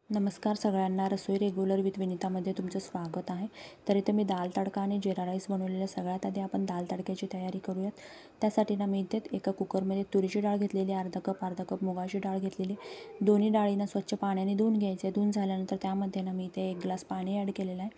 नमस्कार सगळ्यांना, रसोई regular with विनीतामध्ये तुमचं स्वागत आहे। तर इथे मी दाल तडका आणि जीरा राईस बनवलेला। सगळ्यात आधी आपण दाल तडक्याची तयारी करूयात। त्यासाठी ना मी इथे एका कुकरमध्ये तुरीची डाळ घेतलेली, अर्धा कप मुगाची डाळ घेतलेली। दोन्ही डाळींना स्वच्छ पाण्याने धुवून घ्यायचे। धुवून झाल्यानंतर त्यामध्ये ना मी इथे 1 ग्लास पाणी ॲड केलेलं आहे,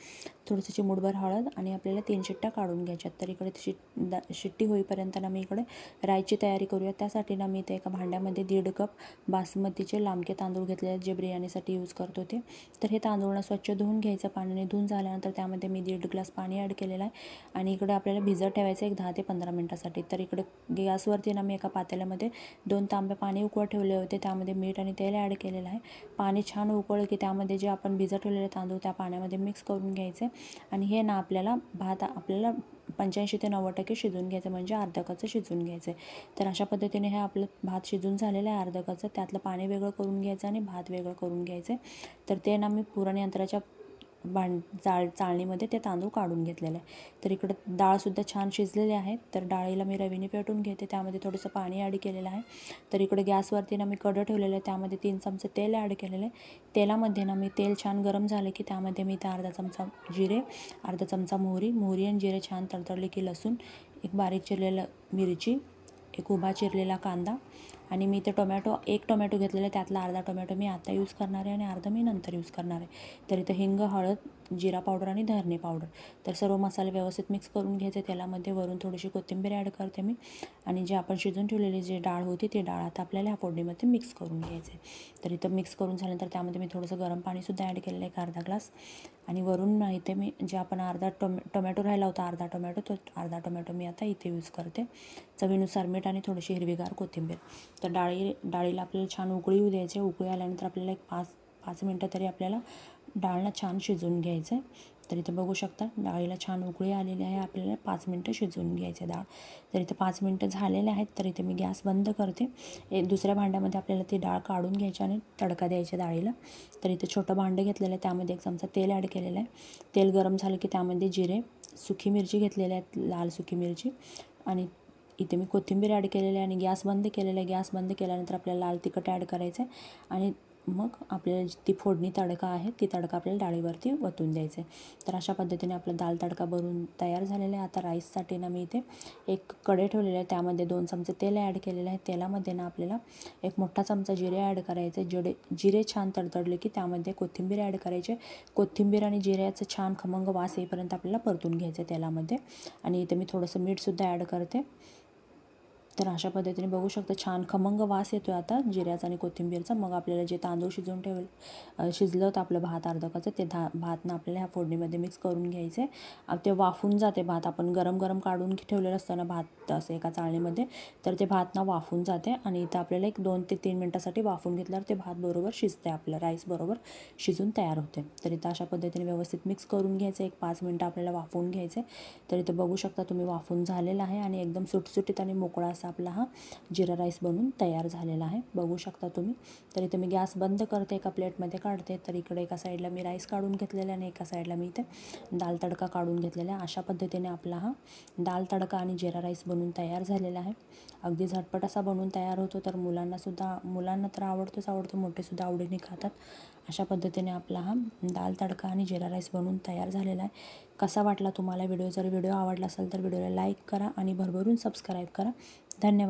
थोडीशी चिमूटभर हळद आणि आपल्याला 3 शिट्ट्या काढून घ्यायच्यात। तर इकडे शिट्टी होईपर्यंत ना मी इकडे राईची तयारी करूया। त्यासाठी ना मी इथे एका भांड्यामध्ये 1.5 कप बासमतीचे लांबके तांदूळ घेतले आहेत, जे बिर्याणीसाठी यूज करतो ते। तर हे तांदूळ स्वच्छ धुवून घ्यायचं पाण्याने। धुवून झाल्यानंतर त्यामध्ये मी 1.5 ग्लास पाणी ॲड केलेलं आहे आणि इकडे आपल्याला भिजत ठेवायचं एक 10 ते 15 मिनिटासाठी। तर इकडे गॅसवरती ना मी एका पातेल्यामध्ये 2 तांबे पाणी उकळत ठेवले होते, त्यामध्ये मीठ आणि तेल ॲड केलेलं आहे। पाणी छान उकळलं की त्यामध्ये जे आपण भिजत ठेवलेले तांदूळ त्या पाण्यामध्ये मिक्स करून घ्यायचे आणि हे ना आपल्याला भात 85 ते 90% शिजवून घ्यायचं, म्हणजे अर्धा कच्चं शिजवून घ्यायचं। तर अशा पद्धतीने हे आपलं भात शिजून झालेलं आहे अर्धा कच्चं। त्यातलं पाणी वेगळं करून घ्यायचं आणि भात वेगळं करून घ्यायचं। तर ते ना मी पुरण यंत्राच्या चाळणीमध्ये ते तांदूळ काढून घेतलेलं आहे। तर इकडे डाळसुद्धा छान शिजलेली आहे। तर डाळीला मी रवीने पेटून घेते, त्यामध्ये थोडंसं पाणी ॲड केलेलं आहे। तर इकडे गॅसवरती ना मी कढई ठेवलेलं आहे, त्यामध्ये 3 चमचे तेल ॲड केलेलं आहे। तेलामध्ये ना मी तेल छान गरम झालं की त्यामध्ये मी इथे अर्धा चमचा जिरे, अर्धा चमचा मोहरी आणि जिरे छान तडतडले की लसूण, एक बारीक चिरलेलं मिरची, एक उभा चिरलेला कांदा आणि मी इथे एक टोमॅटो घेतलेला आहे, त्यातला अर्धा टोमॅटो मी आता यूज करणार आहे आणि अर्धा मी नंतर यूज करणार आहे। तर इथं हिंग, हळद, जिरा पावडर आणि धने पावडर, तर सर्व मसाले व्यवस्थित मिक्स करून घ्यायचे। तेलामध्ये वरून थोडीशी कोथिंबीर ॲड करते मी आणि जे आपण शिजून ठेवलेली जी डाळ होती ती डाळ आता आपल्याला ह्या फोडणीमध्ये मिक्स करून घ्यायचे। तर इथं मिक्स करून झाल्यानंतर त्यामध्ये मी थोडंसं गरम पाणीसुद्धा ॲड केलेलं आहे, एक अर्धा ग्लास। आणि वरून इथे मी जे आपण टोमॅटो राहिला होता अर्धा टोमॅटो, तो अर्धा टोमॅटो मी आता इथे यूज करते। चवीनुसार मीठ आणि थोडीशी हिरवीगार कोथिंबीर। तर डाळीला आपल्याला छान उकळी येऊ द्यायची। उकळी आल्यानंतर आपल्याला एक 5 मिनटं तरी आपल्याला डाळला छान शिजवून घ्यायचं आहे। तर इथे बघू शकता डाळीला छान उकळी आलेली आहे, आपल्याला 5 मिनटं शिजवून घ्यायचे डाळ। तर इथे 5 मिनटं झालेले आहेत। तर इथे मी गॅस बंद करते। दुसऱ्या भांड्यामध्ये आपल्याला ती डाळ काढून घ्यायची आणि तडका द्यायचा डाळीला। तर इथे छोटं भांडं घेतलेलं आहे, त्यामध्ये 1 चमचा तेल ॲड केलेलं आहे। तेल गरम झालं की त्यामध्ये जिरे, सुकी मिरची घेतलेली आहेत, लाल सुकी मिरची, आणि इथे मी कोथिंबीर ॲड केलेली आहे आणि गॅस बंद केलेला आहे। गॅस बंद केल्यानंतर आपल्याला लाल तिखट ॲड करायचं आहे आणि मग आपल्याला ती फोडणी तडका आहे ती तडका आपल्याला डाळीवरती ओतून द्यायचं आहे। तर अशा पद्धतीने आपला दाल तडका बनवून तयार झालेला आहे। आता राईससाठी ना मी इथे एक कढई ठेवलेली आहे, त्यामध्ये 2 चमचे तेल ॲड केलेलं आहे। तेलामध्ये ना आपल्याला एक मोठा चमचा जिरे ॲड करायचे। जिरे छान तडतडले की त्यामध्ये कोथिंबीर ॲड करायचे। कोथिंबीर आणि जिऱ्याचं छान खमंग वास येईपर्यंत आपल्याला परतून घ्यायचं तेलामध्ये। आणि इथे मी थोडंसं मीठसुद्धा ॲड करते। तर अशा पद्धतीने बघू शकता छान खमंग वास येतो आता जिऱ्याचा आणि कोथिंबीरचा। मग आपल्याला जे तांदूळ शिजलं होतं आपलं भात अर्धा कच्चं, ते भातनं आपल्याला ह्या फोडणीमध्ये मिक्स करून घ्यायचे। ते वाफून जाते भात, आपण गरम काढून ठेवलेलं असतं ना भात असं एका चाळणीमध्ये, तर ते भात ना वाफून जाते आणि इथं आपल्याला एक 2 ते 3 मिनटासाठी वाफून घेतल्यावर ते भात बरोबर शिजते, आपलं राईस बरोबर शिजून तयार होते। तर इथं अशा पद्धतीने व्यवस्थित मिक्स करून घ्यायचं, एक 5 मिनटं आपल्याला वाफवून घ्यायचे। तर इथं बघू शकता तुम्ही वाफून झालेलं आहे आणि एकदम सुटसुटीत आणि मोकळा असा आपला हा जिरा राईस बनून तयार झालेला आहे, बघू शकता तुम्ही। तर इथे मी गॅस बंद करते, एका प्लेटमध्ये काढते। तर इकडे एका साईडला मी राईस काढून घेतलेला आणि एका साईडला मी इथे दाल तडका काढून घेतलेला आहे। अशा पद्धतीने आपला हा दाल तडका आणि जिरा राईस बनून तयार झालेला आहे। अगदी झटपट असा बनवून तयार होतो, तर मुलांना तर आवडतो, मोठेसुद्धा आवडीने खातात। अशा पद्धतीने आपला हा दाल तडका आणि जिरा राईस बनवून तयार झालेला आहे। कसा वाटला तुम्हाला व्हिडिओ? जर व्हिडिओ आवडला असेल तर व्हिडिओला लाईक करा आणि भरभरून सबस्क्राईब करा। धन्यवाद।